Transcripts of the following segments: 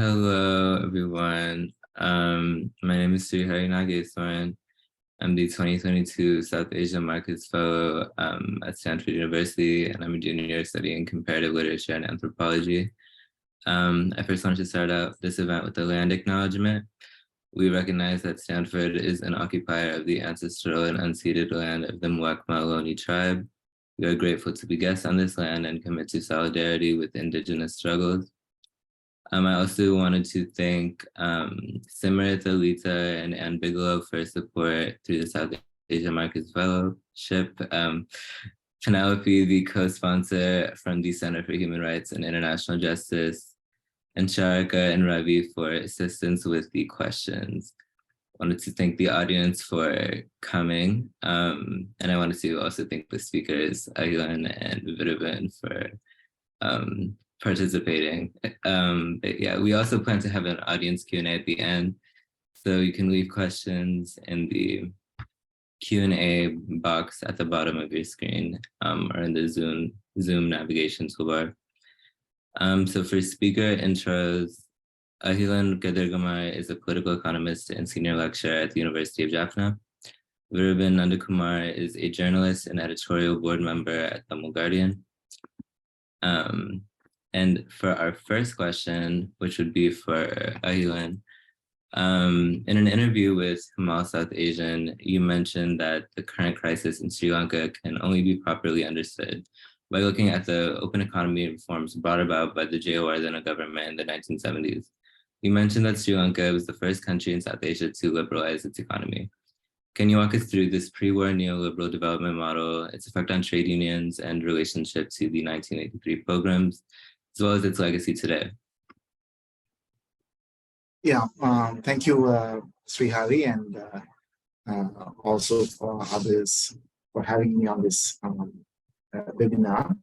Hello, everyone. My name is Srihari Nageswaran. I'm the 2022 South Asia Markets Fellow at Stanford University, and I'm a junior studying comparative literature and anthropology. I first wanted to start out this event with a land acknowledgement. We recognize that Stanford is an occupier of the ancestral and unceded land of the Muwekma Ohlone tribe. We are grateful to be guests on this land and commit to solidarity with Indigenous struggles. I also wanted to thank Simrit, Lita, and Ann Bigelow for support through the South Asia Markets Fellowship. Penelope, the co-sponsor from the Center for Human Rights and International Justice, and Sharika and Ravi for assistance with the questions. I wanted to thank the audience for coming. And I wanted to also thank the speakers, Ahilan and Viruben, for participating. But yeah, we also plan to have an audience Q&A at the end. So you can leave questions in the Q&A box at the bottom of your screen or in the Zoom navigation toolbar. So for speaker intros, Ahilan Kadirgamar is a political economist and senior lecturer at the University of Jaffna. Viruben Nandakumar is a journalist and editorial board member at the Guardian. And for our first question, which would be for Ahilan, in an interview with Kamal South Asian, you mentioned that the current crisis in Sri Lanka can only be properly understood by looking at the open economy reforms brought about by the Jayawardeneh government in the 1970s. You mentioned that Sri Lanka was the first country in South Asia to liberalize its economy. Can you walk us through this pre-war neoliberal development model, its effect on trade unions, and relationship to the 1983 programs, as well as its legacy today? Yeah, thank you, Srihari, and also for others for having me on this webinar.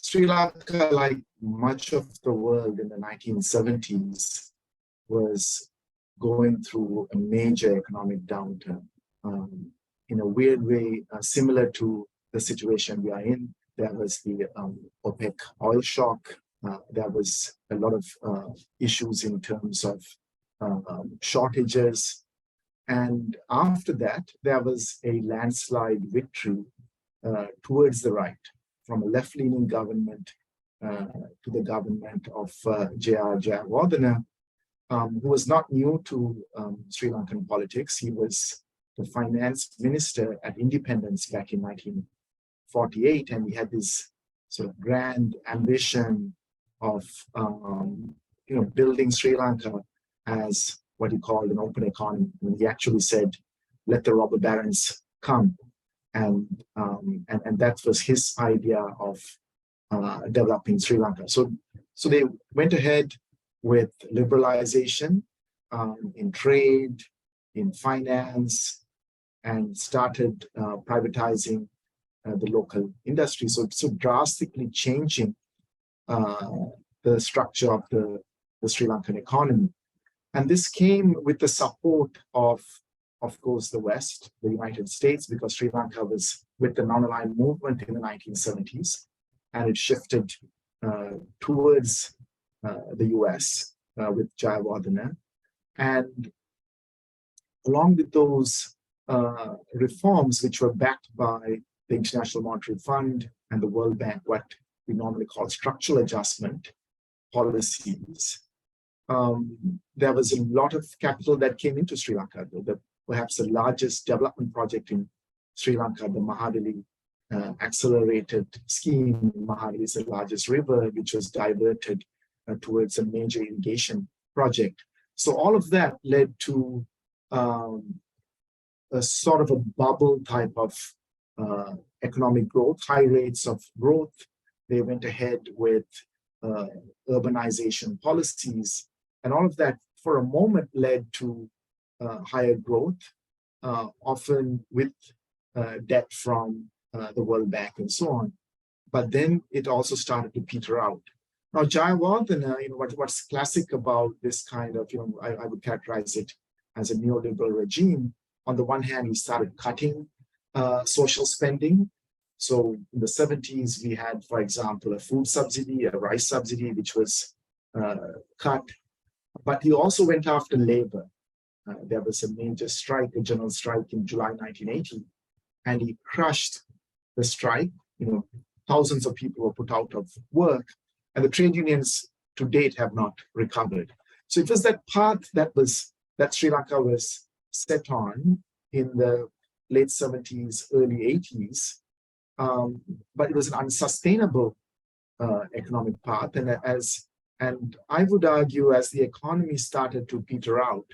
Sri Lanka, like much of the world in the 1970s, was going through a major economic downturn. In a weird way, similar to the situation we are in. There was the OPEC oil shock. There was a lot of issues in terms of shortages. And after that, there was a landslide victory towards the right, from a left-leaning government to the government of J.R. Jayawardeneh, who was not new to Sri Lankan politics. He was the finance minister at independence back in 1948, and he had this sort of grand ambition of building Sri Lanka as what he called an open economy. When he actually said, "Let the robber barons come," and that was his idea of developing Sri Lanka. So they went ahead with liberalization in trade, in finance, and started privatizing the local industry. So drastically changing the structure of the Sri Lankan economy. And this came with the support of course, the West, the United States, because Sri Lanka was with the non-aligned movement in the 1970s, and it shifted towards the US with Jayawardeneh. And along with those reforms, which were backed by the International Monetary Fund and the World Bank, what we normally call structural adjustment policies, there was a lot of capital that came into Sri Lanka. Perhaps the largest development project in Sri Lanka, the Mahadali accelerated scheme. Mahadali is the largest river, which was diverted towards a major irrigation project. So all of that led to a sort of a bubble type of economic growth, high rates of growth. They went ahead with urbanization policies, and all of that for a moment led to higher growth, often with debt from the World Bank and so on. But then it also started to peter out. Now, Jayawardeneh, what's classic about this kind of, I would characterize it as a neoliberal regime. On the one hand, he started cutting social spending. So in the 70s, we had, for example, a food subsidy, a rice subsidy, which was cut. But he also went after labor. There was a major strike, a general strike in July 1980, and he crushed the strike. Thousands of people were put out of work, and the trade unions to date have not recovered. So it was that path that Sri Lanka was set on in the late 70s, early 80s, but it was an unsustainable economic path. And I would argue, as the economy started to peter out,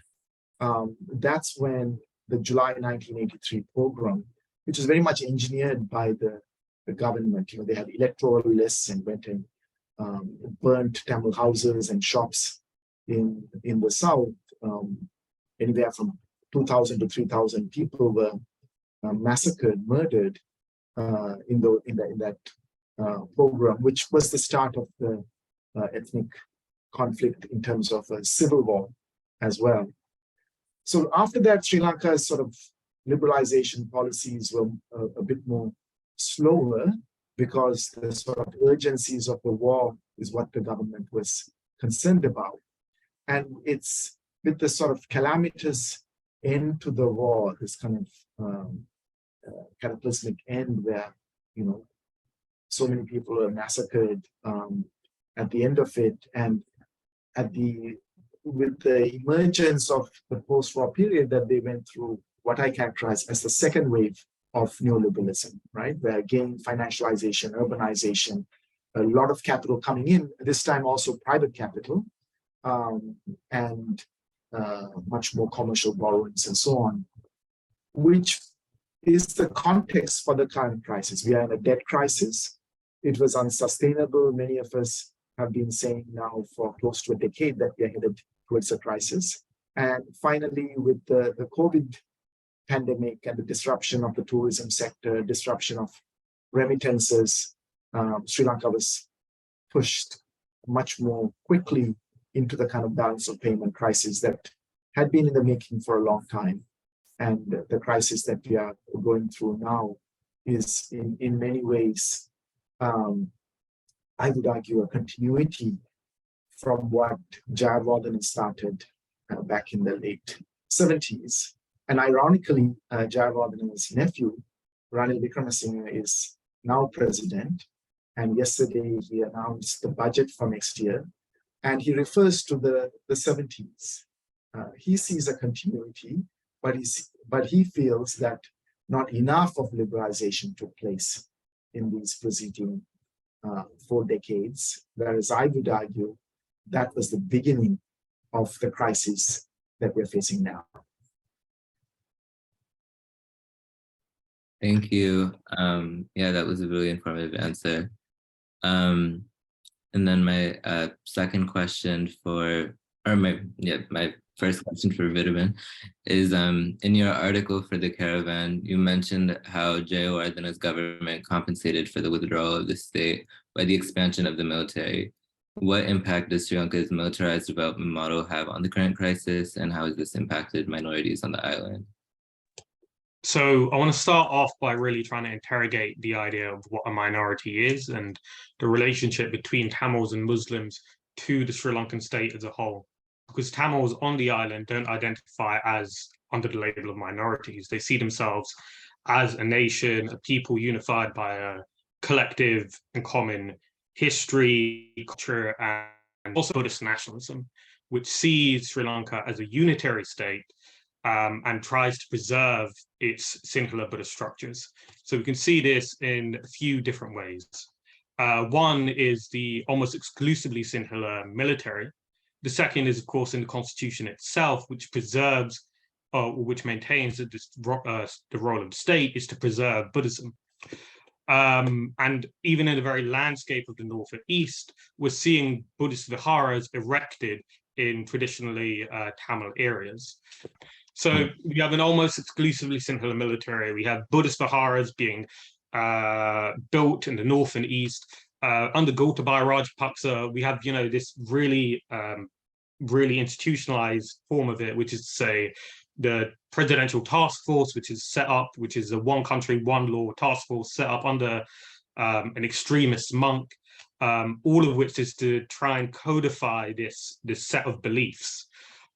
that's when the July 1983 program, which was very much engineered by the government. They had electoral lists and went and burnt Tamil houses and shops in the south. Anywhere from 2,000 to 3,000 people were massacred, murdered in that program, which was the start of the ethnic conflict in terms of a civil war as well. So after that, Sri Lanka's sort of liberalization policies were a bit more slower, because the sort of urgencies of the war is what the government was concerned about. And it's with the sort of calamitous end to the war, this kind of cataclysmic end where, so many people were massacred at the end of it, and with the emergence of the post-war period that they went through, what I characterize as the second wave of neoliberalism, right? Where again, financialization, urbanization, a lot of capital coming in, this time also private capital, and much more commercial borrowings and so on, which is the context for the current crisis. We are in a debt crisis. It was unsustainable. Many of us have been saying now for close to a decade that we are headed towards a crisis. And finally, with the COVID pandemic and the disruption of the tourism sector, disruption of remittances, Sri Lanka was pushed much more quickly into the kind of balance of payment crisis that had been in the making for a long time. And the crisis that we are going through now is in many ways, I would argue, a continuity from what Jayawardena started back in the late 70s. And ironically, Jayawardena's nephew, Ranil Wickremesinghe, is now president. And yesterday he announced the budget for next year. And he refers to the 70s. He sees a continuity, but he feels that not enough of liberalization took place in these preceding 4 decades, whereas I would argue that was the beginning of the crisis that we're facing now. Thank you. Yeah, that was a really informative answer. And then my second question my first question for Viruben is, in your article for The Caravan, you mentioned how Jayawardena's government compensated for the withdrawal of the state by the expansion of the military. What impact does Sri Lanka's militarized development model have on the current crisis, and how has this impacted minorities on the island? So I want to start off by really trying to interrogate the idea of what a minority is and the relationship between Tamils and Muslims to the Sri Lankan state as a whole. Because Tamils on the island don't identify as under the label of minorities. They see themselves as a nation, a people unified by a collective and common history, culture, and also Buddhist nationalism, which sees Sri Lanka as a unitary state and tries to preserve its Sinhala Buddhist structures. So we can see this in a few different ways. One is the almost exclusively Sinhala military. The second is, of course, in the constitution itself, which preserves, which maintains that the role of the state is to preserve Buddhism. And even in the very landscape of the north and east, we're seeing Buddhist viharas erected in traditionally Tamil areas. So we have an almost exclusively Sinhala military. We have Buddhist viharas being built in the north and east. Under Gotabaya Rajapaksa, we have, this really institutionalized form of it, which is to say the presidential task force, which is set up, which is a one country, one law task force set up under an extremist monk, all of which is to try and codify this set of beliefs.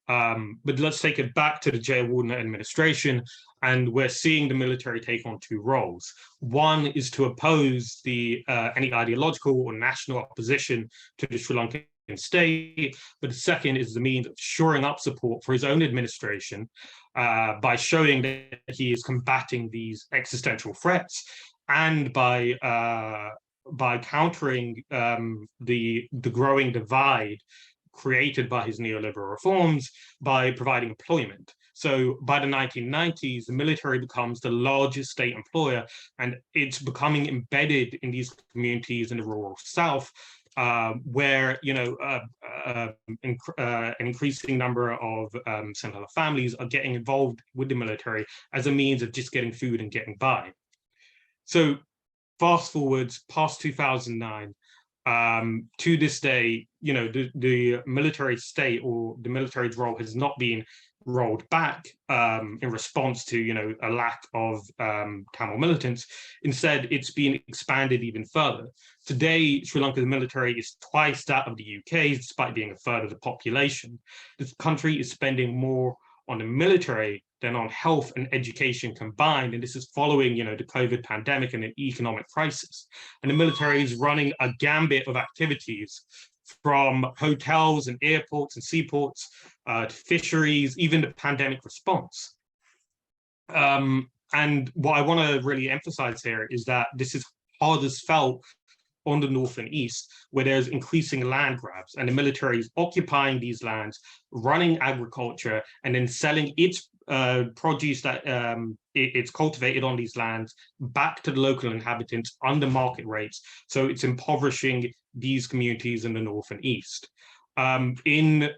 But let's take it back to the jail warden administration, and we're seeing the military take on two roles. One is to oppose any ideological or national opposition to the Sri Lankan state, but the second is the means of shoring up support for his own administration by showing that he is combating these existential threats, and by countering the growing divide created by his neoliberal reforms by providing employment. So by the 1990s, the military becomes the largest state employer, and it's becoming embedded in these communities in the rural South, where an increasing number of similar families are getting involved with the military as a means of just getting food and getting by. So fast forwards past 2009, to this day, the military state or the military's role has not been rolled back in response to a lack of Tamil militants. Instead, it's been expanded even further. Today, Sri Lanka's military is twice that of the UK, despite being a third of the population. This country is spending more on the military than on health and education combined, and this is following the COVID pandemic and an economic crisis. And the military is running a gambit of activities, from hotels and airports and seaports to fisheries, even the pandemic response. And what I want to really emphasize here is that this is hardest felt on the north and east, where there's increasing land grabs, and the military is occupying these lands, running agriculture, and then selling its produce that it's cultivated on these lands back to the local inhabitants under market rates. So it's impoverishing these communities in the north and east. In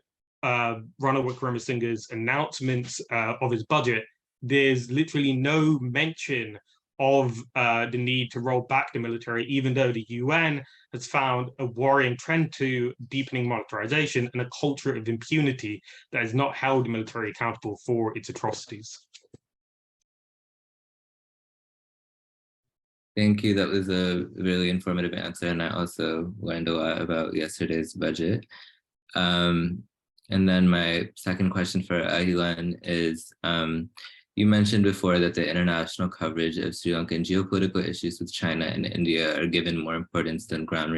Ranil Wickremesinghe's announcements of his budget, there's literally no mention of the need to roll back the military, even though the UN has found a worrying trend to deepening militarization and a culture of impunity that has not held the military accountable for its atrocities. Thank you. That was a really informative answer, and I also learned a lot about yesterday's budget. And then my second question for Ahilan is, you mentioned before that the international coverage of Sri Lankan geopolitical issues with China and India are given more importance than ground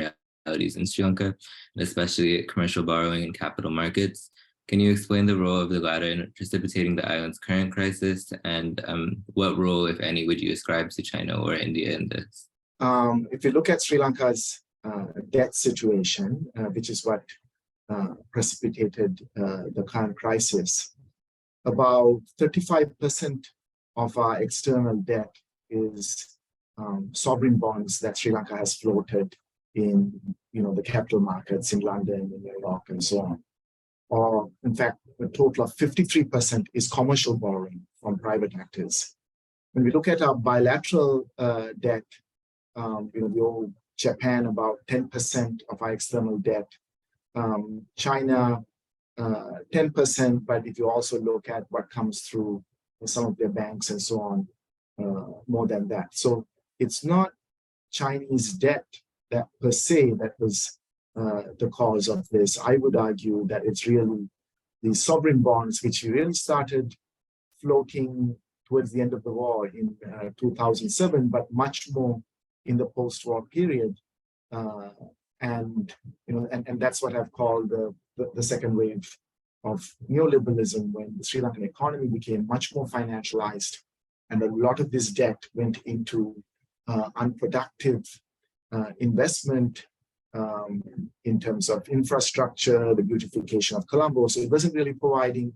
realities in Sri Lanka, and especially commercial borrowing and capital markets. Can you explain the role of the latter in precipitating the island's current crisis, and what role, if any, would you ascribe to China or India in this? If you look at Sri Lanka's debt situation, which is what precipitated the current crisis, about 35% of our external debt is sovereign bonds that Sri Lanka has floated in, the capital markets in London, in New York, and so on. Or, in fact, a total of 53% is commercial borrowing from private actors. When we look at our bilateral debt, we owe Japan about 10% of our external debt. China, 10%, but if you also look at what comes through some of their banks and so on, more than that. So it's not Chinese debt that per se that was the cause of this. I would argue that it's really the sovereign bonds, which really started floating towards the end of the war in 2007, but much more in the post-war period. And that's what I've called the second wave of neoliberalism, when the Sri Lankan economy became much more financialized, and a lot of this debt went into unproductive investment in terms of infrastructure, the beautification of Colombo. So it wasn't really providing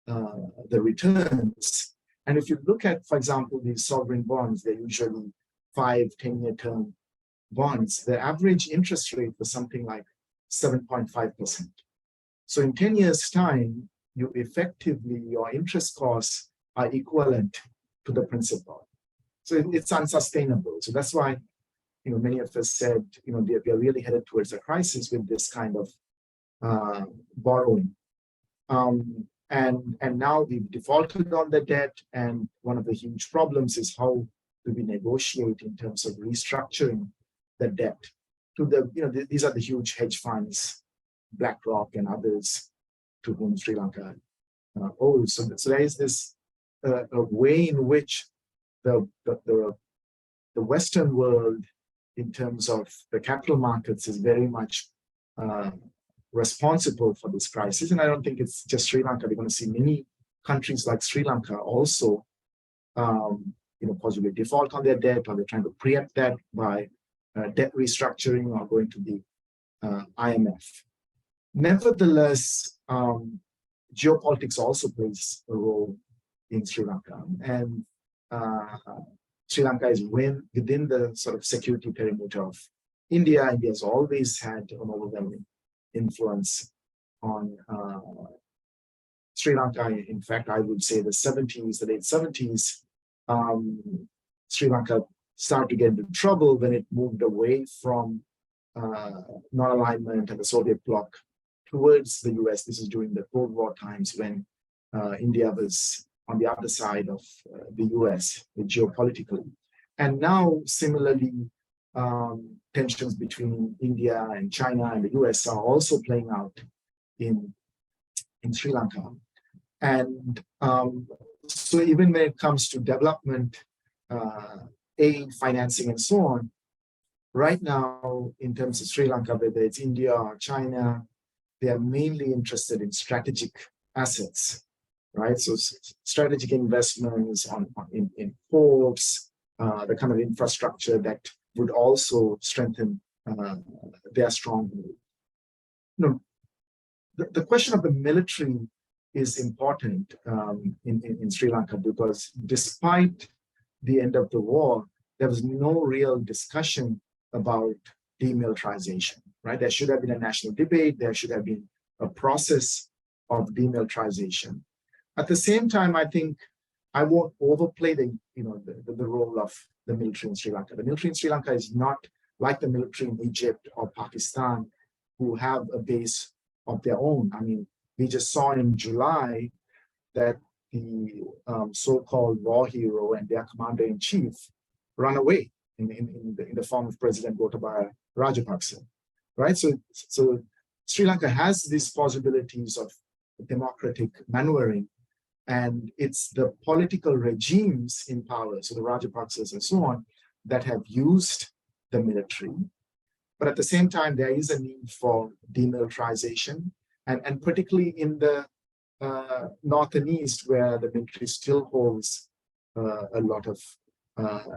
the returns. And if you look at, for example, these sovereign bonds, they're usually 5-10-year term bonds. The average interest rate was something like 7.5%. So in 10 years' time, your interest costs are equivalent to the principal. So it's unsustainable. So that's why, many of us said, we are really headed towards a crisis with this kind of borrowing. And And now we've defaulted on the debt, and one of the huge problems is how do we negotiate in terms of restructuring the debt to the, these are the huge hedge funds, BlackRock and others, to whom Sri Lanka owes. So there is this a way in which the Western world, in terms of the capital markets, is very much responsible for this crisis. And I don't think it's just Sri Lanka. We're going to see many countries like Sri Lanka also, possibly default on their debt, or they're trying to preempt that by debt restructuring or going to the IMF. Nevertheless, geopolitics also plays a role in Sri Lanka, and Sri Lanka is within the sort of security perimeter of India. India has always had an overwhelming influence on Sri Lanka. In fact, I would say the late 70s, Sri Lanka started to get into trouble when it moved away from non-alignment and the Soviet bloc towards the US. This is during the Cold War times, when India was on the other side of the US geopolitically. And now, similarly, tensions between India and China and the US are also playing out in Sri Lanka. And so even when it comes to development, aid, financing, and so on, right now, in terms of Sri Lanka, whether it's India or China, they are mainly interested in strategic assets, right? So strategic investments in ports, the kind of infrastructure that would also strengthen their stronghold. The question of the military is important in Sri Lanka, because despite the end of the war, there was no real discussion about demilitarization, right? There should have been a national debate. There should have been a process of demilitarization. At the same time, I think I won't overplay the role of the military in Sri Lanka. The military in Sri Lanka is not like the military in Egypt or Pakistan, who have a base of their own. I mean, we just saw in July that the so-called war hero and their commander-in-chief run away in the form of President Gotabaya Rajapaksa, right? So Sri Lanka has these possibilities of democratic maneuvering, and it's the political regimes in power, so the Rajapaksas and so on, that have used the military. But at the same time, there is a need for demilitarization, and particularly in the north and east, where the military still holds a lot of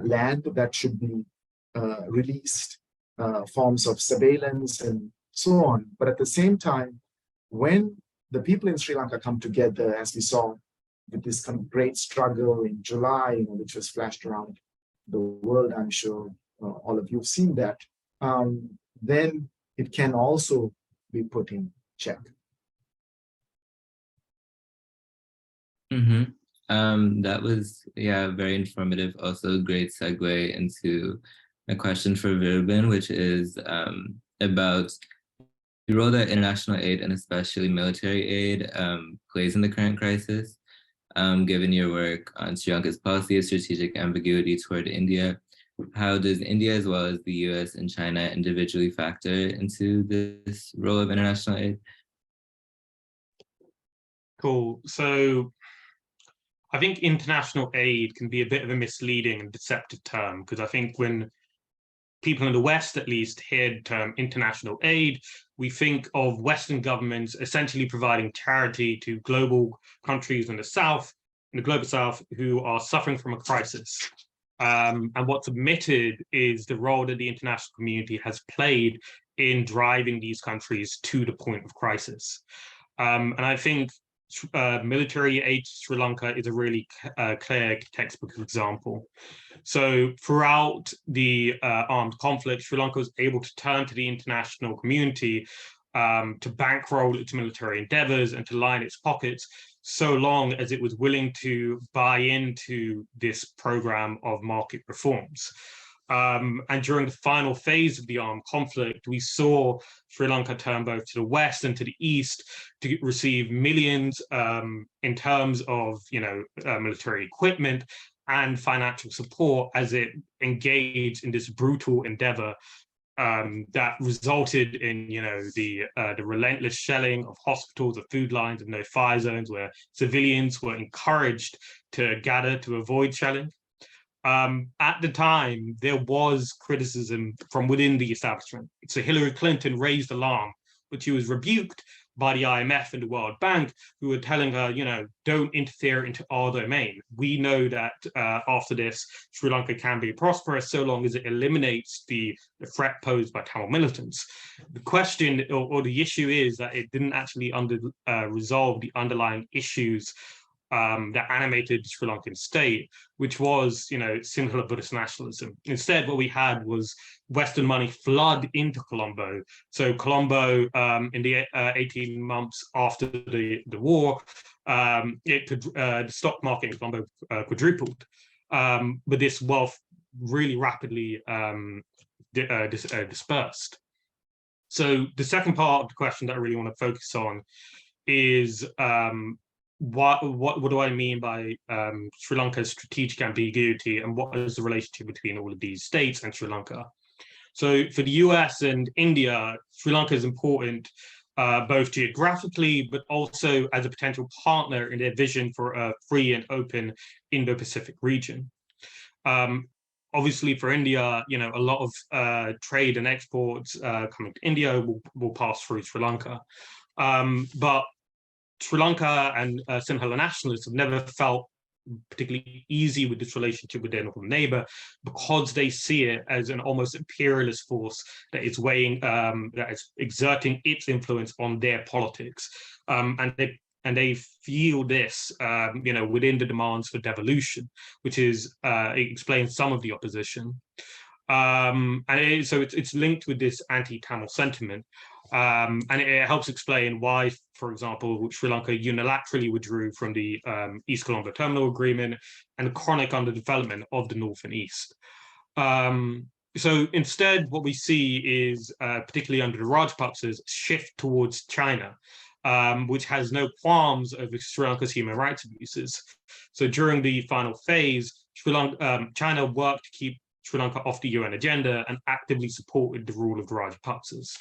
land that should be released, forms of surveillance and so on. But at the same time, when the people in Sri Lanka come together, as we saw with this kind of great struggle in July, which was flashed around the world, I'm sure all of you have seen that, then it can also be put in check. That was, very informative. Also a great segue into a question for Viruben, which is about the role that international aid, and especially military aid, plays in the current crisis. Given your work on Sri Lanka's policy of strategic ambiguity toward India, how does India, as well as the US and China, individually factor into this role of international aid? Cool. So I think international aid can be a bit of a misleading and deceptive term, because I think when people in the West, at least, hear the term international aid, we think of Western governments essentially providing charity to global countries in the global South, who are suffering from a crisis. And what's omitted is the role that the international community has played in driving these countries to the point of crisis. And I think military aid to Sri Lanka is a really clear textbook example. So throughout the armed conflict, Sri Lanka was able to turn to the international community to bankroll its military endeavors and to line its pockets, so long as it was willing to buy into this program of market reforms. And during the final phase of the armed conflict, we saw Sri Lanka turn both to the west and to the east to receive millions in terms of, military equipment and financial support as it engaged in this brutal endeavor that resulted in, the relentless shelling of hospitals, of food lines, of no-fire zones, where civilians were encouraged to gather to avoid shelling. At the time, there was criticism from within the establishment. So Hillary Clinton raised alarm, but she was rebuked by the IMF and the World Bank, who were telling her, don't interfere into our domain. We know that after this, Sri Lanka can be prosperous so long as it eliminates the threat posed by Tamil militants. The question or the issue is that it didn't actually resolve the underlying issues that animated the Sri Lankan state, which was, Sinhala Buddhist nationalism. Instead, what we had was Western money flood into Colombo. So Colombo, in the 18 months after the war, the stock market in Colombo quadrupled. But this wealth really rapidly dispersed. So the second part of the question that I really want to focus on is what do I mean by Sri Lanka's strategic ambiguity, and what is the relationship between all of these states and Sri Lanka? So for the US and India, Sri Lanka is important both geographically, but also as a potential partner in their vision for a free and open Indo-Pacific region. Obviously for India, a lot of trade and exports coming to India will pass through Sri Lanka. But Sri Lanka and Sinhala nationalists have never felt particularly easy with this relationship with their northern neighbor, because they see it as an almost imperialist force that is that is exerting its influence on their politics, and they feel this, within the demands for devolution, which is explains some of the opposition, so it's linked with this anti-Tamil sentiment. And it helps explain why, for example, Sri Lanka unilaterally withdrew from the East Colombo Terminal Agreement and chronic underdevelopment of the North and East. So instead, what we see is, particularly under the Rajapaksas, shift towards China, which has no qualms over Sri Lanka's human rights abuses. So during the final phase, China worked to keep Sri Lanka off the UN agenda and actively supported the rule of the Rajapaksas.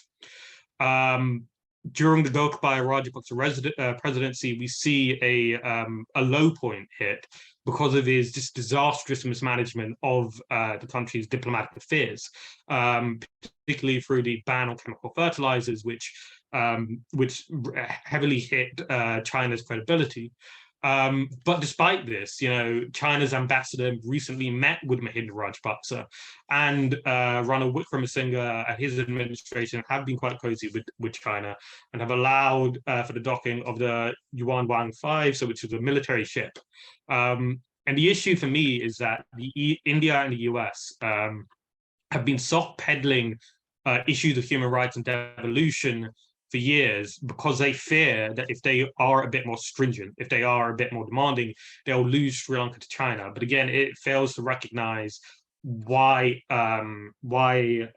During the Gotabaya Rajapaksa presidency, we see a low point hit because of his disastrous mismanagement of the country's diplomatic affairs, particularly through the ban on chemical fertilizers, which heavily hit China's credibility. But despite this, China's ambassador recently met with Mahinda Rajapaksa, and Ranil Wickremesinghe and his administration have been quite cozy with China and have allowed for the docking of the Yuan Wang 5, so which is a military ship. And the issue for me is that India and the US have been soft peddling issues of human rights and devolution for years, because they fear that if they are a bit more stringent, if they are a bit more demanding, they'll lose Sri Lanka to China. But again, it fails to recognize why Sri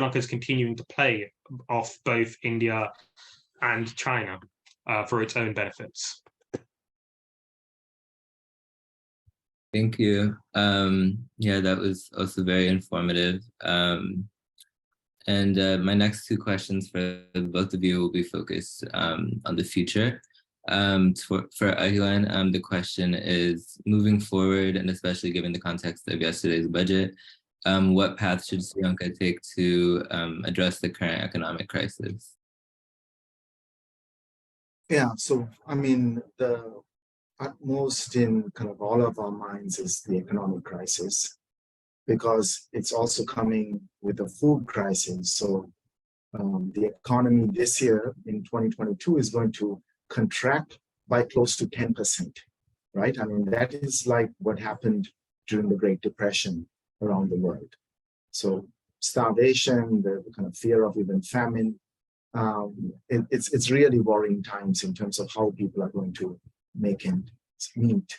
Lanka is continuing to play off both India and China for its own benefits. Thank you. Yeah, that was also very informative. And my next two questions for both of you will be focused on the future. For Ahilan, the question is, moving forward, and especially given the context of yesterday's budget, what path should Sri Lanka take to address the current economic crisis? Yeah, so I mean, the utmost in kind of all of our minds is the economic crisis, because it's also coming with a food crisis. So the economy this year in 2022 is going to contract by close to 10%, right? I mean, that is like what happened during the Great Depression around the world. So starvation, the kind of fear of even famine, it's really worrying times in terms of how people are going to make ends meet.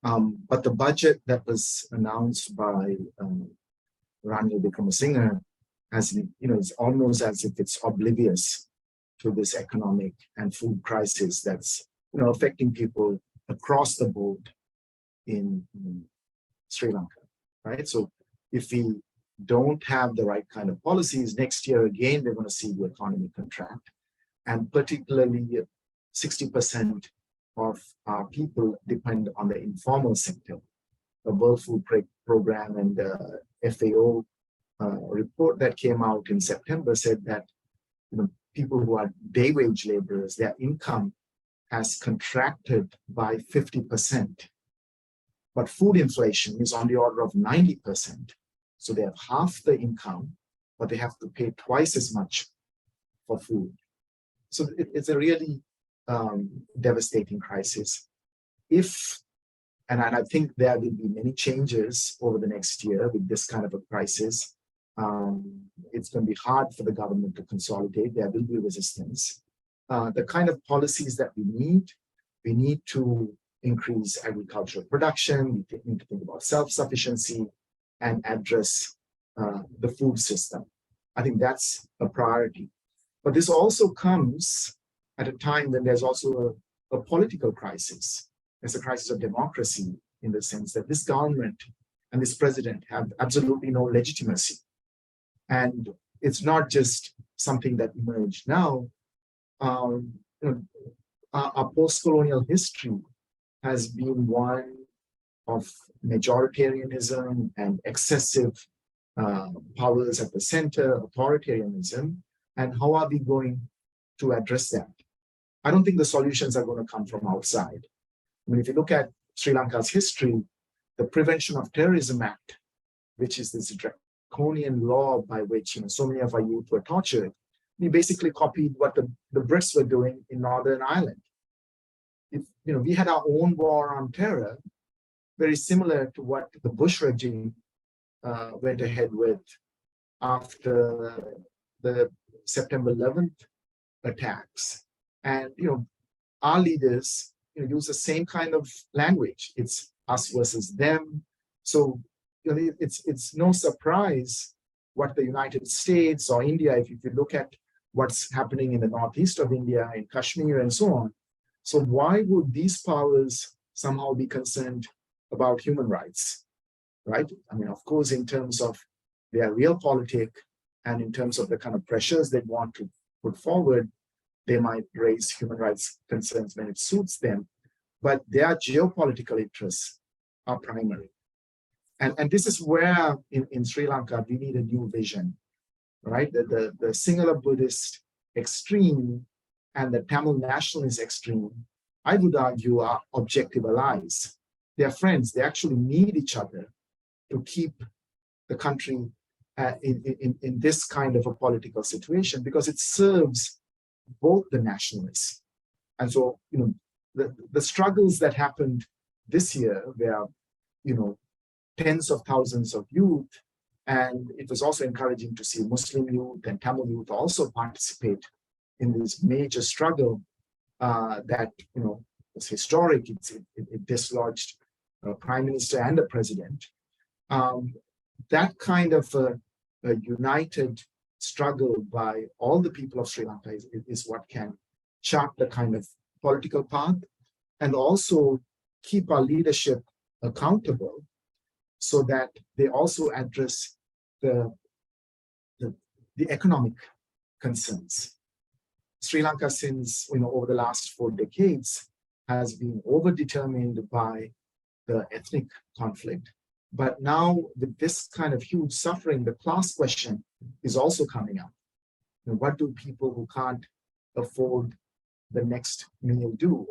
But the budget that was announced by Ranil Wickremesinghe has, it's almost as if it's oblivious to this economic and food crisis that's, affecting people across the board in Sri Lanka, right? So if we don't have the right kind of policies, next year again, we're going to see the economy contract. And particularly 60% of our people depend on the informal sector. The World Food Program and the FAO report that came out in September said that people who are day wage laborers, their income has contracted by 50%. But food inflation is on the order of 90%. So they have half the income, but they have to pay twice as much for food. So it's a really devastating crisis. And I think there will be many changes over the next year with this kind of a crisis. It's going to be hard for the government to consolidate. There will be resistance. The kind of policies that we need to increase agricultural production, we need to think about self-sufficiency and address the food system. I think that's a priority. But this also comes at a time when there's also a political crisis. There's a crisis of democracy in the sense that this government and this president have absolutely no legitimacy. And it's not just something that emerged now. Our post-colonial history has been one of majoritarianism and excessive powers at the center, authoritarianism, and how are we going to address that? I don't think the solutions are going to come from outside. I mean, if you look at Sri Lanka's history, the Prevention of Terrorism Act, which is this draconian law by which so many of our youth were tortured, we basically copied what the Brits were doing in Northern Ireland. We had our own war on terror, very similar to what the Bush regime went ahead with after the September 11th attacks. And our leaders use the same kind of language. It's us versus them. So it's no surprise what the United States or India, if you look at what's happening in the northeast of India, in Kashmir and so on. So why would these powers somehow be concerned about human rights, right? I mean, of course, in terms of their realpolitik and in terms of the kind of pressures they want to put forward, they might raise human rights concerns when it suits them, but their geopolitical interests are primary. And this is where in Sri Lanka, we need a new vision, right? The Sinhala Buddhist extreme and the Tamil nationalist extreme, I would argue, are objective allies. They're friends. They actually need each other to keep the country in this kind of a political situation, because it serves both the nationalists. And so, the struggles that happened this year, where, tens of thousands of youth, and it was also encouraging to see Muslim youth and Tamil youth also participate in this major struggle that, was historic. It dislodged a prime minister and a president. That kind of a united struggle by all the people of Sri Lanka is what can chart the kind of political path and also keep our leadership accountable so that they also address the economic concerns. Sri Lanka, since over the last 4 decades, has been overdetermined by the ethnic conflict. But now, with this kind of huge suffering, the class question is also coming up. What do people who can't afford the next meal do?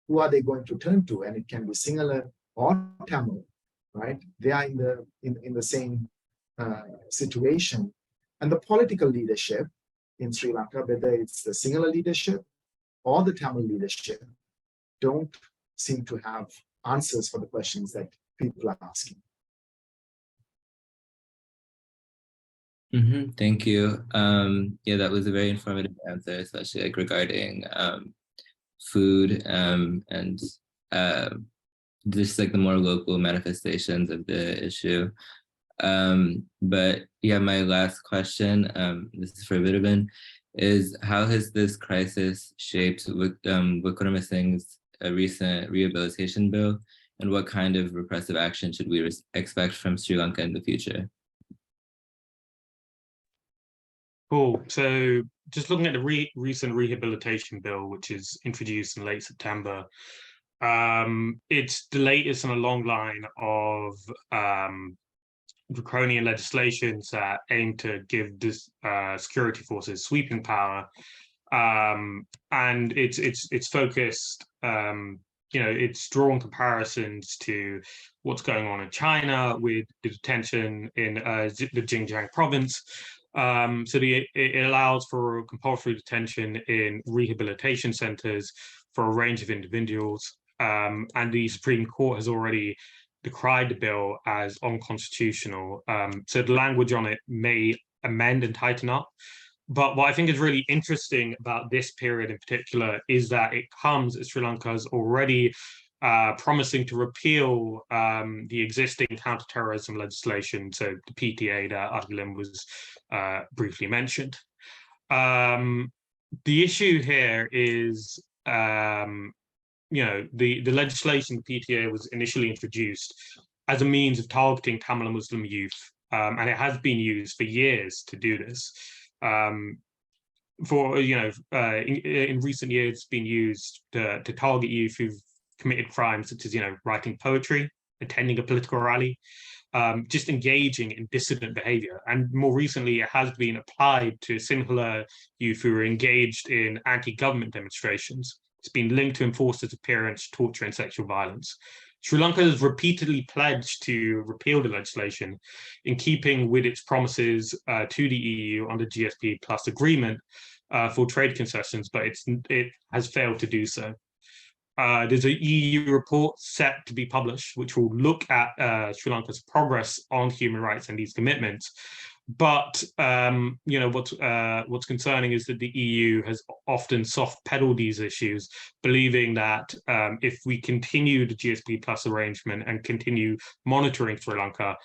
Who are they going to turn to? And it can be Sinhala or Tamil, right? They are in the same situation. And the political leadership in Sri Lanka, whether it's the Sinhala leadership or the Tamil leadership, don't seem to have answers for the questions that people are asking. Thank you. Yeah, that was a very informative answer, especially regarding food and just the more local manifestations of the issue. But yeah, my last question, this is for Viruben, is how has this crisis shaped Wickrama Singh's recent rehabilitation bill, and what kind of repressive action should we expect from Sri Lanka in the future? Cool. So just looking at the recent rehabilitation bill, which is introduced in late September, it's the latest in a long line of draconian legislations that aim to give this security forces sweeping power, and it's focused. It's drawn comparisons to what's going on in China with the detention in the Xinjiang province. It allows for compulsory detention in rehabilitation centers for a range of individuals, and the Supreme Court has already decried the bill as unconstitutional. So the language on it may amend and tighten up. But what I think is really interesting about this period in particular is that it comes as Sri Lanka is already promising to repeal the existing counterterrorism legislation, so the PTA that Ahilan was briefly mentioned. The issue here is, the legislation, the PTA, was initially introduced as a means of targeting Tamil and Muslim youth, and it has been used for years to do this. In recent years, it's been used to target youth who've committed crimes such as, writing poetry, attending a political rally, just engaging in dissident behavior. And more recently, it has been applied to similar youth who are engaged in anti-government demonstrations. It's been linked to enforced disappearance, torture, and sexual violence. Sri Lanka has repeatedly pledged to repeal the legislation in keeping with its promises to the EU under GSP Plus agreement for trade concessions, but it has failed to do so. There's an EU report set to be published, which will look at Sri Lanka's progress on human rights and these commitments. But what's concerning is that the EU has often soft-pedaled these issues, believing that if we continue the GSP Plus arrangement and continue monitoring Sri Lanka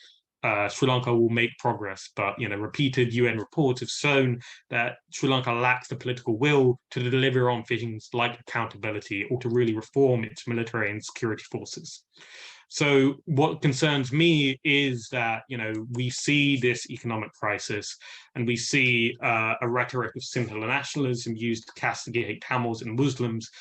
will make progress. But repeated UN reports have shown that Sri Lanka lacks the political will to deliver on things like accountability or to really reform its military and security forces. So what concerns me is that, we see this economic crisis and we see a rhetoric of simple nationalism used to castigate Tamils and Muslims,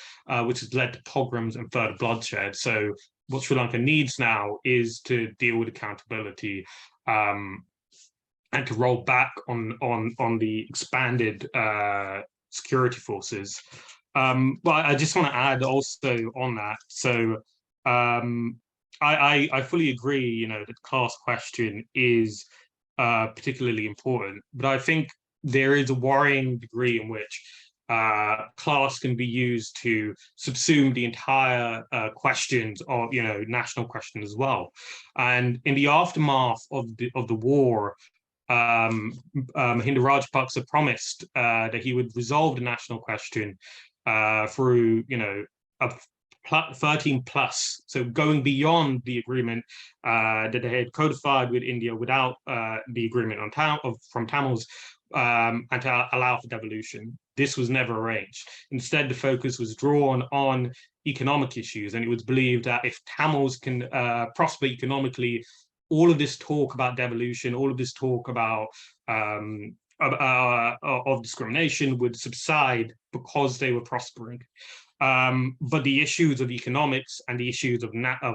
which has led to pogroms and further bloodshed. So what Sri Lanka needs now is to deal with accountability and to roll back on the expanded security forces. But I just want to add also on that. So I fully agree, that the class question is particularly important, but I think there is a worrying degree in which class can be used to subsume the entire questions of, national question as well. And in the aftermath of the war, Mahinda Rajapaksa promised that he would resolve the national question through, a 13 plus, so going beyond the agreement that they had codified with India without the agreement from Tamils, and to allow for devolution. This was never arranged. Instead, the focus was drawn on economic issues, and it was believed that if Tamils can prosper economically, all of this talk about devolution, all of this talk about of discrimination would subside because they were prospering. But the issues of economics and the issues of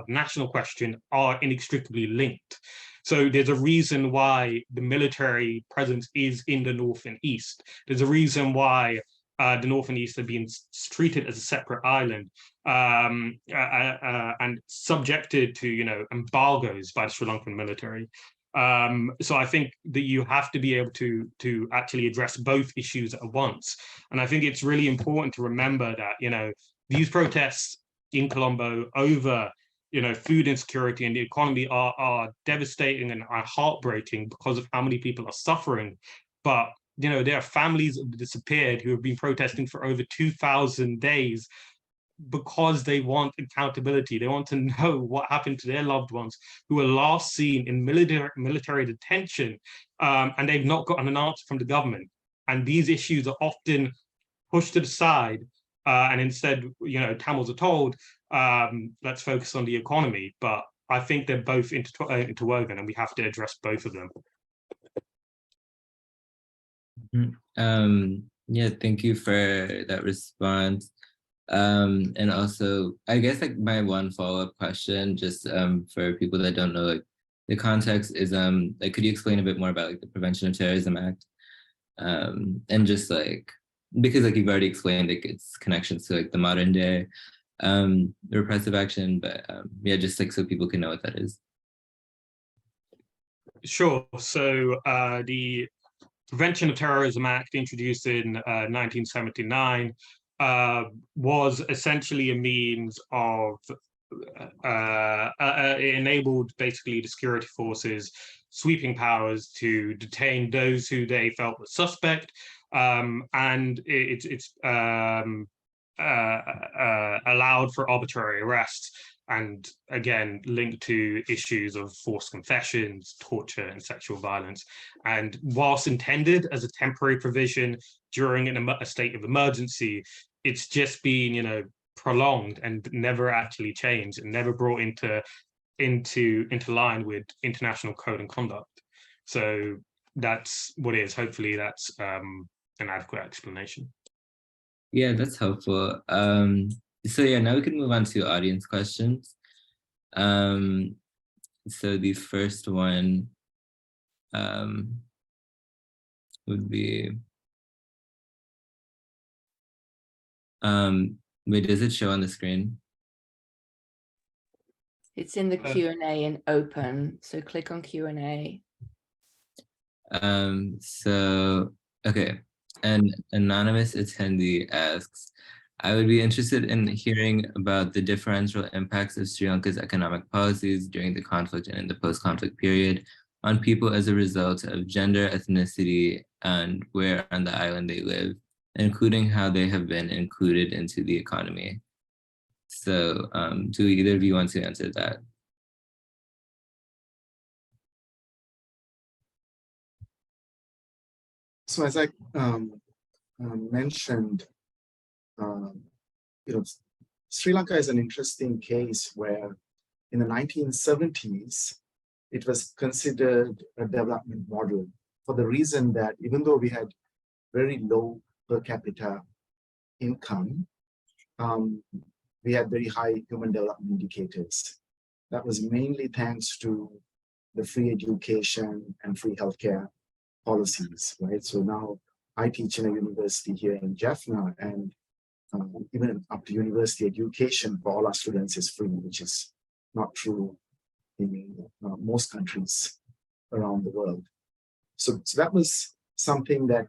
national question are inextricably linked. So there's a reason why the military presence is in the north and east. There's a reason why the north and east are being treated as a separate island and subjected to, embargoes by the Sri Lankan military. So I think that you have to be able to actually address both issues at once. And I think it's really important to remember that, these protests in Colombo over, food insecurity and the economy are devastating and are heartbreaking because of how many people are suffering. But, there are families of the disappeared who have been protesting for over 2,000 days because they want accountability. They want to know what happened to their loved ones who were last seen in military detention, and they've not gotten an answer from the government. And these issues are often pushed to the side, and instead, Tamils are told, let's focus on the economy. But I think they're both interwoven, and we have to address both of them. Yeah, thank you for that response. And also, I guess like my one follow-up question, just for people that don't know, like the context is like, could you explain a bit more about like the Prevention of Terrorism Act? And just like, because like you've already explained like its connections to like the modern day repressive action, but yeah, just like so people can know what that is. Sure. So the Prevention of Terrorism Act, introduced in 1979, was essentially a means of it enabled basically the security forces sweeping powers to detain those who they felt were suspect, and it's allowed for arbitrary arrests, and again linked to issues of forced confessions, torture, and sexual violence. And whilst intended as a temporary provision during a state of emergency, it's just been, prolonged and never actually changed, and never brought into line with international code and conduct. So that's what it is. Hopefully that's an adequate explanation. Yeah, that's helpful. So yeah, now we can move on to audience questions. So the first one would be, wait, does it show on the screen? It's in the Q&A and open, so click on Q&A. So, okay, an anonymous attendee asks, I would be interested in hearing about the differential impacts of Sri Lanka's economic policies during the conflict and in the post-conflict period on people as a result of gender, ethnicity, and where on the island they live, including how they have been included into the economy. So do either of you want to answer that? So as I mentioned, Sri Lanka is an interesting case where in the 1970s, it was considered a development model for the reason that even though we had very low per capita income, we had very high human development indicators. That was mainly thanks to the free education and free healthcare policies, right? So now I teach in a university here in Jaffna, and even up to university education for all our students is free, which is not true in most countries around the world. So that was something that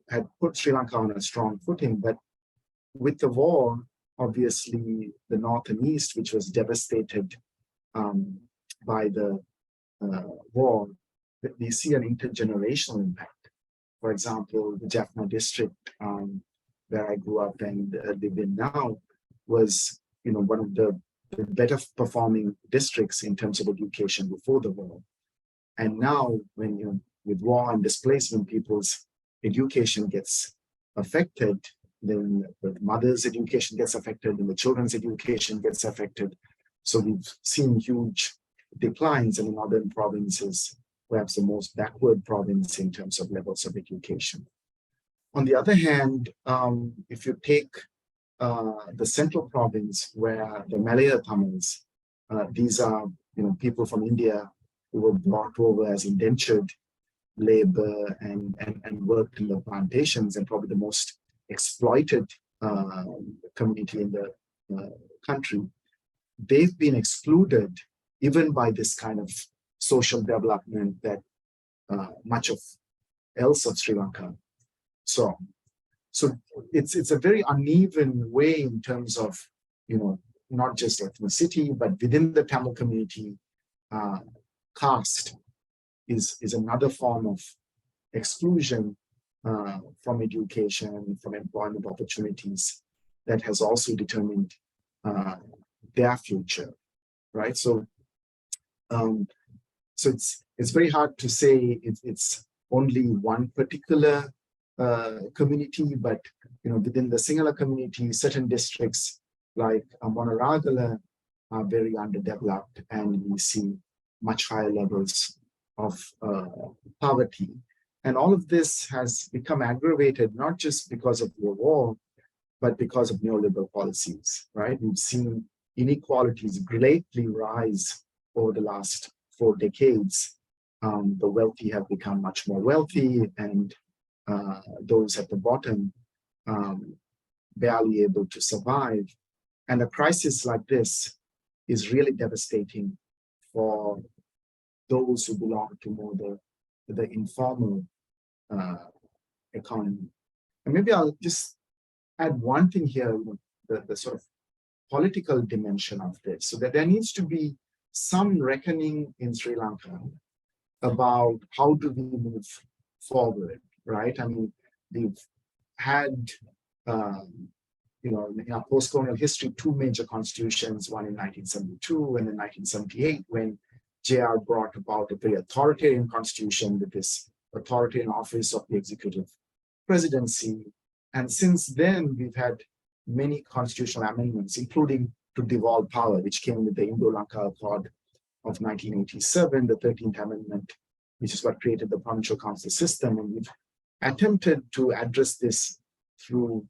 had put Sri Lanka on a strong footing. But with the war, obviously the North and East, which was devastated by the war, we see an intergenerational impact. For example, the Jaffna district, where I grew up and live in now, was one of the better performing districts in terms of education before the war. And now, when with war and displacement, people's education gets affected, then the mother's education gets affected, and the children's education gets affected. So we've seen huge declines in the northern provinces, perhaps the most backward province in terms of levels of education. On the other hand, if you take the central province, where the Malaya Tamils, these are people from India who were brought over as indentured labor and worked in the plantations, and probably the most exploited community in the country. They've been excluded even by this kind of social development that much of else of Sri Lanka saw. So it's a very uneven way in terms of not just ethnicity, but within the Tamil community, caste is another form of exclusion from education, from employment opportunities. that has also determined their future, right? So, it's very hard to say it's only one particular community, but within the Sinhala community, certain districts like Monaragala are very underdeveloped, and we see much higher levels of poverty. And all of this has become aggravated, not just because of the war, but because of neoliberal policies, right? We've seen inequalities greatly rise over the last 4 decades. The wealthy have become much more wealthy, and those at the bottom barely able to survive. And a crisis like this is really devastating for those who belong to more the informal economy. And maybe I'll just add one thing here, the sort of political dimension of this, so that there needs to be some reckoning in Sri Lanka about how do we move forward, right? I mean, we've had, in our post-colonial history, 2 major constitutions, one in 1972 and in 1978, when JR brought about a very authoritarian constitution with this authoritarian office of the executive presidency. And since then, we've had many constitutional amendments, including to devolve power, which came with the Indo-Lanka Accord of 1987, the 13th Amendment, which is what created the provincial council system. And we've attempted to address this through,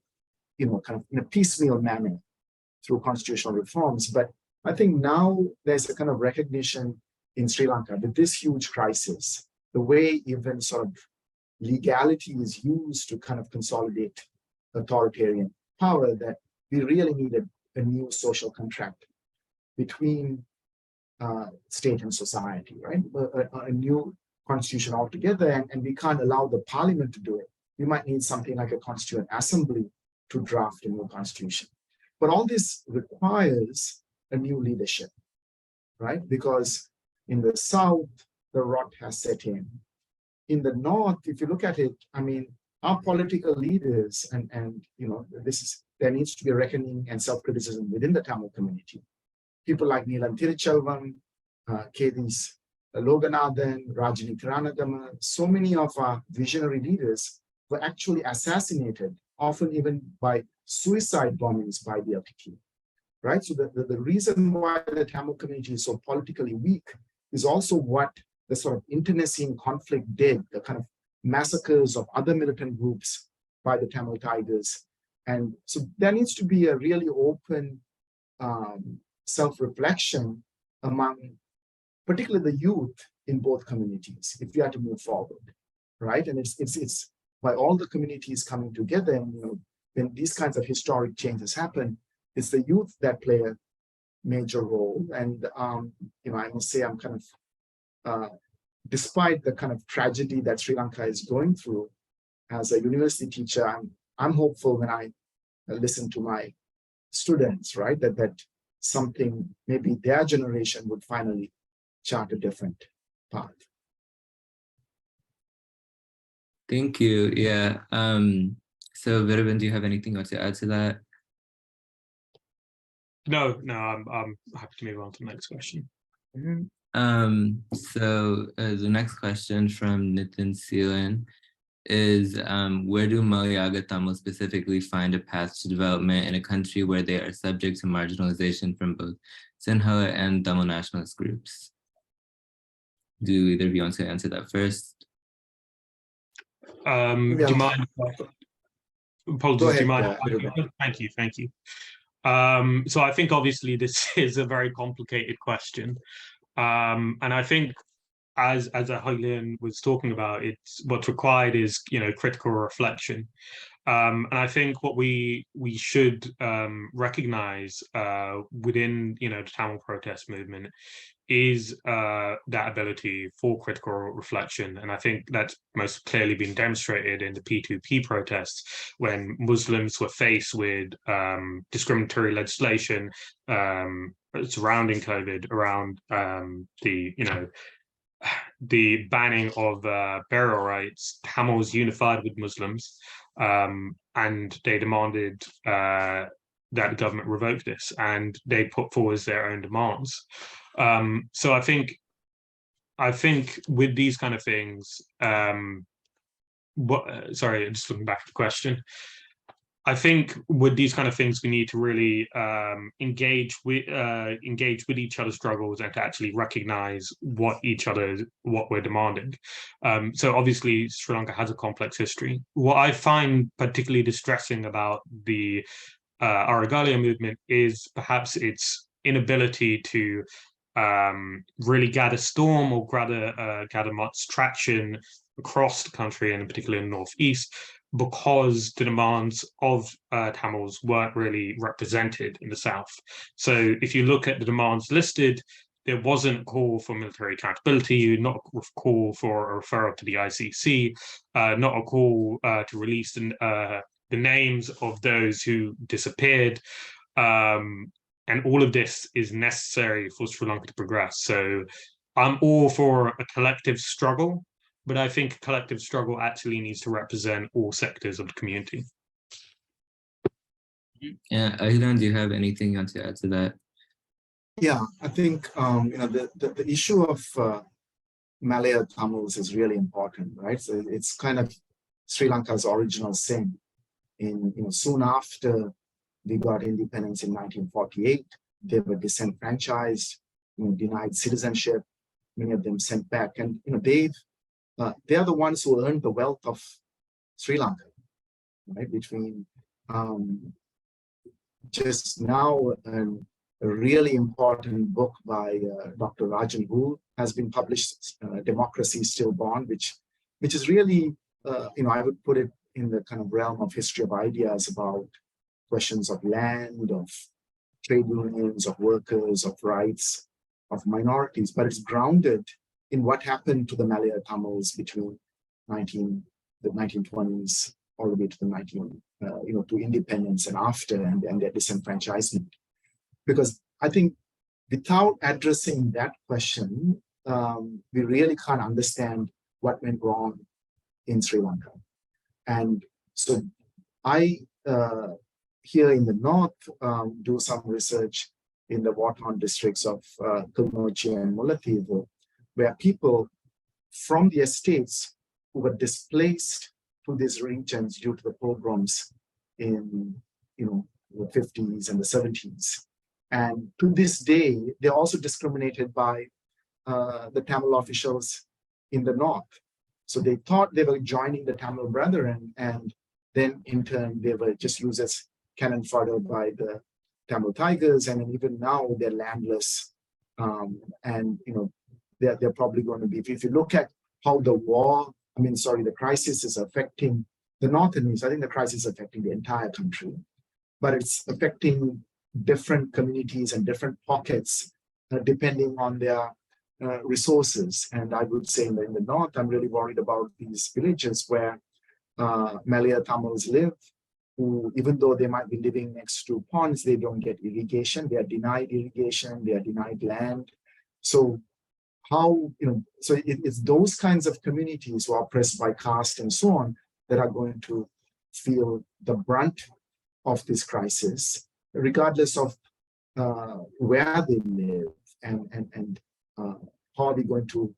kind of in a piecemeal manner through constitutional reforms. But I think now there's a kind of recognition in Sri Lanka with this huge crisis, the way even sort of legality is used to kind of consolidate authoritarian power, that we really need a new social contract between state and society, right? A new constitution altogether, and we can't allow the parliament to do it. We might need something like a constituent assembly to draft a new constitution. But all this requires a new leadership, right? Because in the South, the rot has set in. In the North, if you look at it, I mean, our political leaders, and there needs to be a reckoning and self-criticism within the Tamil community. People like Neelam Tiruchelvam, Kedis Loganathan, Rajini Thiranagama, so many of our visionary leaders were actually assassinated, often even by suicide bombings by the LTT, right? So the reason why the Tamil community is so politically weak is also what the sort of internecine conflict did, the kind of massacres of other militant groups by the Tamil Tigers. And so there needs to be a really open self-reflection among particularly the youth in both communities, if we are to move forward, right? And it's by all the communities coming together, and when these kinds of historic changes happen, it's the youth that play a major role. And I must say, I'm kind of despite the kind of tragedy that Sri Lanka is going through, as a university teacher, I'm hopeful when I listen to my students, right, that something, maybe their generation would finally chart a different path. Thank you. Yeah. So Viruben, do you have anything else to add to that? No, I'm happy to move on to the next question. So the next question from Nitin Seelan is, where do Malayaga Tamil specifically find a path to development in a country where they are subject to marginalization from both Sinhala and Tamil nationalist groups? Do either of you want to answer that first? Do you mind? Apologies, do you mind? Thank you. So I think obviously this is a very complicated question. And I think as Ahilan was talking about, it's what's required is critical reflection. And I think what we should recognize within the Tamil protest movement is that ability for critical reflection. And I think that's most clearly been demonstrated in the P2P protests, when Muslims were faced with discriminatory legislation surrounding COVID, around the banning of burial rights. Tamils unified with Muslims, and they demanded that the government revoke this, and they put forward their own demands. So I think with these kind of things, sorry, just looking back at the question. I think with these kind of things, we need to really engage with each other's struggles and to actually recognize what we're demanding. So obviously, Sri Lanka has a complex history. What I find particularly distressing about the Aragalia movement is perhaps its inability to really gather storm or gather much traction across the country, and in particular in the Northeast, because the demands of Tamils weren't really represented in the South. So if you look at the demands listed, there wasn't a call for military accountability, not a call for a referral to the ICC, not a call to release the names of those who disappeared. And all of this is necessary for Sri Lanka to progress. So I'm all for a collective struggle, but I think a collective struggle actually needs to represent all sectors of the community. Yeah, Ahilan, do you have anything you want to add to that? Yeah, I think the issue of Malaya Tamils is really important, right? So it's kind of Sri Lanka's original sin. Soon after we got independence in 1948, they were disenfranchised, denied citizenship. Many of them sent back, and they are the ones who earned the wealth of Sri Lanka, right? Between just now, a really important book by Dr. Rajan Gould has been published, Democracy is Stillborn, which is really, I would put it in the kind of realm of history of ideas about questions of land, of trade unions, of workers, of rights, of minorities, but it's grounded in what happened to the Malaya Tamils between the 1920s all the way to the to independence and after, and their disenfranchisement. Because I think without addressing that question, we really can't understand what went wrong in Sri Lanka. And so I, here in the north, do some research in the war-torn districts of Kilnochie and Mullaitivu, where people from the estates who were displaced to these regions due to the pogroms in the 50s and the 70s. And to this day, they're also discriminated by the Tamil officials in the north. So they thought they were joining the Tamil Brethren, and then in turn, they were just used as cannon fodder by the Tamil Tigers, and even now they're landless. And they're probably going to be, if you look at how the crisis is affecting the north and east, I think the crisis is affecting the entire country, but it's affecting different communities and different pockets depending on their resources. And I would say in the north, I'm really worried about these villages where Malaya Tamils live, who, even though they might be living next to ponds, they don't get irrigation. They are denied irrigation. They are denied land. So it's those kinds of communities who are oppressed by caste and so on that are going to feel the brunt of this crisis, regardless of where they live and how are we going to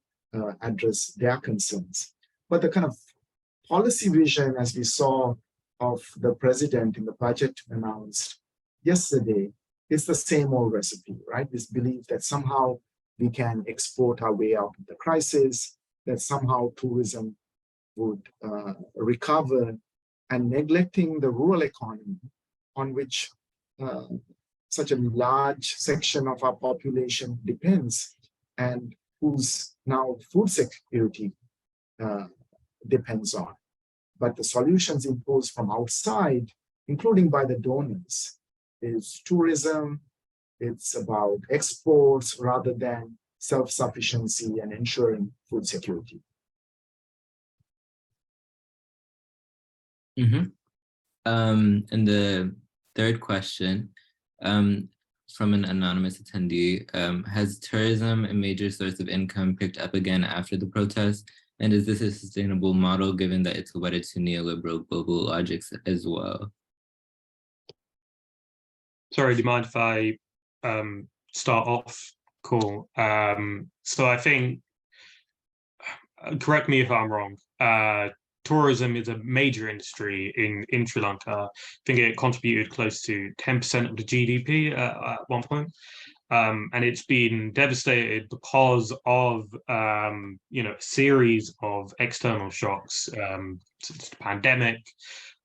address their concerns. But the kind of policy vision, as we saw of the president in the budget announced yesterday, is the same old recipe, right? This belief that somehow we can export our way out of the crisis, that somehow tourism would recover, and neglecting the rural economy on which such a large section of our population depends, and whose now food security depends on. But the solutions imposed from outside, including by the donors, is tourism. It's about exports rather than self-sufficiency and ensuring food security. Mm-hmm. And the third question, from an anonymous attendee, has tourism, a major source of income, picked up again after the protests? And is this a sustainable model given that it's wedded to neoliberal global logics as well? Sorry, do you mind if I start off? Cool. So I think, correct me if I'm wrong, tourism is a major industry in Sri Lanka. I think it contributed close to 10% of the GDP at one point. And it's been devastated because of a series of external shocks, such as the pandemic,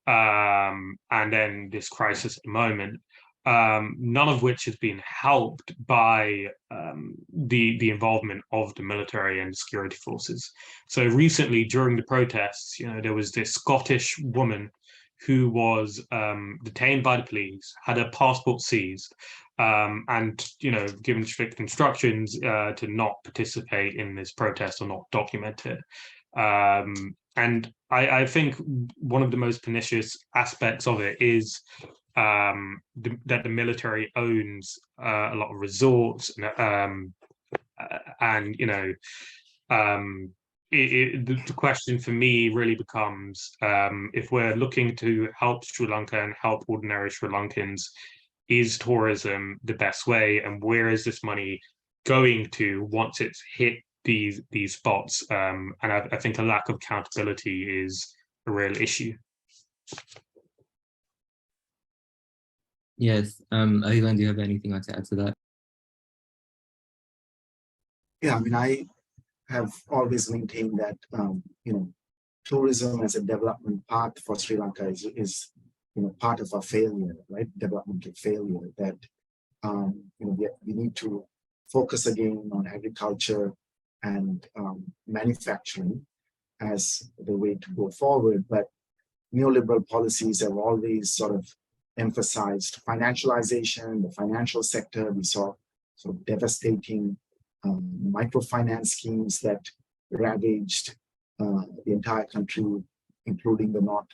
and then this crisis at the moment. None of which has been helped by the involvement of the military and security forces. So recently, during the protests, there was this Scottish woman who was detained by the police, had her passport seized, and given strict instructions to not participate in this protest or not document it. And I think one of the most pernicious aspects of it is that the military owns a lot of resorts, and the question for me really becomes, if we're looking to help Sri Lanka and help ordinary Sri Lankans, is tourism the best way, and where is this money going to once it's hit these spots? And I think a lack of accountability is a real issue. Yes, Ahilan, do you have anything else to add to that? Yeah, I mean, I have always maintained that tourism as a development path for Sri Lanka is part of our failure, right? Developmental failure. That we need to focus again on agriculture and manufacturing as the way to go forward. But neoliberal policies have always sort of emphasized financialization, the financial sector. We saw sort of devastating microfinance schemes that ravaged the entire country, including the north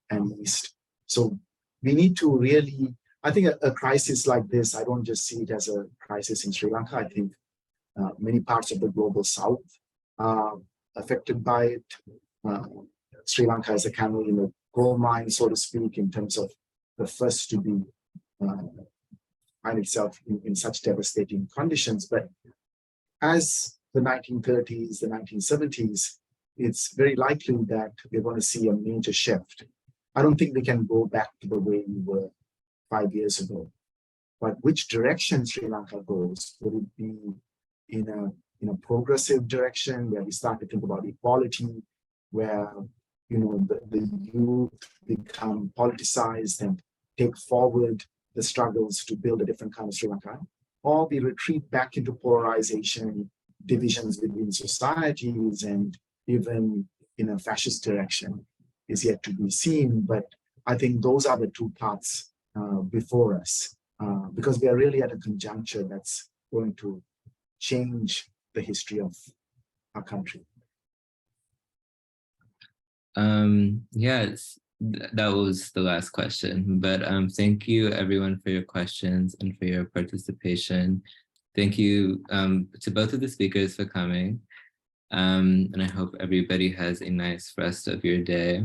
and east. So we need to really, I think a crisis like this, I don't just see it as a crisis in Sri Lanka. I think many parts of the global south are affected by it. Sri Lanka is a camel in a gold mine, so to speak, in terms of the first to be find itself in such devastating conditions. But as the 1930s, the 1970s, it's very likely that we're going to see a major shift. I don't think we can go back to the way we were 5 years ago. But which direction Sri Lanka goes? Will it be in a progressive direction where we start to think about equality, where the youth become politicized and take forward the struggles to build a different kind of Sri Lanka? Or we retreat back into polarization, divisions within societies, and even in a fascist direction is yet to be seen. But I think those are the two paths before us, because we are really at a conjuncture that's going to change the history of our country. Yes, that was the last question, but thank you everyone for your questions and for your participation. Thank you to both of the speakers for coming, and I hope everybody has a nice rest of your day.